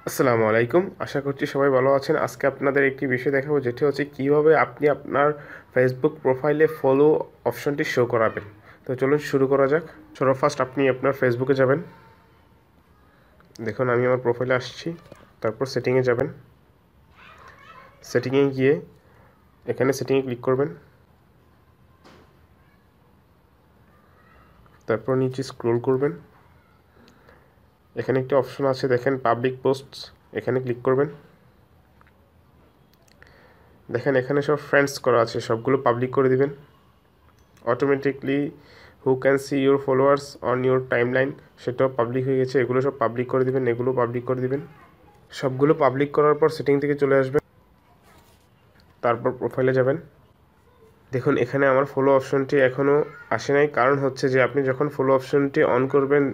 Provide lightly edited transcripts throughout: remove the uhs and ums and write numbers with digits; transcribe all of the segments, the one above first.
আসসালামু আলাইকুম। আশা করছি সবাই ভালো আছেন। আজকে আপনাদের একটি বিষয় দেখাবো, যেটি হচ্ছে কিভাবে আপনি আপনার ফেসবুক প্রোফাইলে ফলো অপশনটি শো করাবেন। তো চলুন শুরু করা যাক। ফার্স্ট আপনি আপনার ফেসবুকে যাবেন। দেখুন আমি আমার প্রোফাইলে আসছি। তারপর সেটিংয়ে যাবেন। সেটিংয়ে গিয়ে এখানে সেটিংয়ে ক্লিক করবেন। তারপর নিচে স্ক্রল করবেন। এখানে একটি অপশন আছে, দেখেন পাবলিক পোস্টস, এখানে ক্লিক করবেন। দেখেন এখানে সব ফ্রেন্ডস করা আছে, সবগুলো পাবলিক করে দিবেন। Automatically who can see your followers on your timeline, সেটাও পাবলিক হয়ে গেছে। এগুলো সব পাবলিক করে দিবেন, এগুলো পাবলিক করে দিবেন। সবগুলো পাবলিক করার পর সেটিং থেকে চলে আসবেন। তারপর প্রোফাইলে যাবেন। দেখুন এখানে আমার ফলো অপশনটি এখনও আসে নাই, কারণ হচ্ছে যে আপনি যখন ফলো অপশনটি অন করবেন,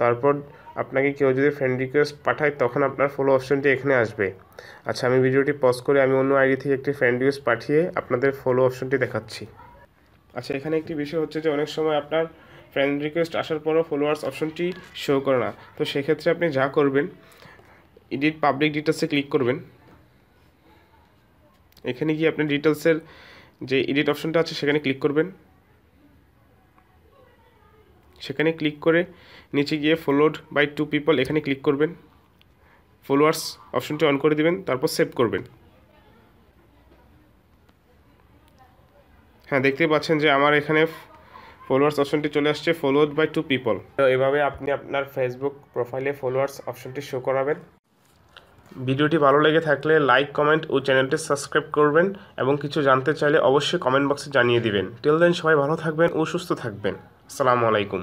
তারপর আপনাকে কেউ যদি ফ্রেন্ড রিকোয়েস্ট পাঠায়, তখন আপনার ফলো অপশনটি এখানে আসবে। আচ্ছা, আমি ভিডিওটি পজ করে আমি অন্য আইডি থেকে একটি ফ্রেন্ড রিকোয়েস্ট পাঠিয়ে আপনাদের ফলো অপশনটি দেখাচ্ছি। আচ্ছা, এখানে একটি বিষয় হচ্ছে যে অনেক সময় আপনার ফ্রেন্ড রিকোয়েস্ট আসার পরও ফলোয়ার্স অপশনটি শো করে না। তো সেক্ষেত্রে আপনি যা করবেন, এডিট পাবলিক ডিটেলসে ক্লিক করবেন। এখানে গিয়ে আপনি ডিটেলসের যে এডিট অপশনটা আছে সেখানে ক্লিক করবেন। সেখানে ক্লিক করে নিচে গিয়ে ফলোড বাই 2 পিপল এখানে ক্লিক করবেন। ফলোয়ার্স অপশনটি অন করে দিবেন, তারপর সেভ করবেন। হ্যাঁ, দেখতেই পাচ্ছেন যে আমার এখানে ফলোয়ার্স অপশনটি চলে আসছে, ফলোড বাই 2 পিপল। তো এভাবে আপনি আপনার ফেসবুক প্রোফাইলে ফলোয়ার্স অপশনটি শো করাবেন। ভিডিওটি ভালো লেগে থাকলে লাইক, কমেন্ট ও চ্যানেলটি সাবস্ক্রাইব করবেন, এবং কিছু জানতে চাইলে অবশ্যই কমেন্ট বক্সে জানিয়ে দিবেন। টিল দেন সবাই ভালো থাকবেন ও সুস্থ থাকবেন। আসসালামু আলাইকুম।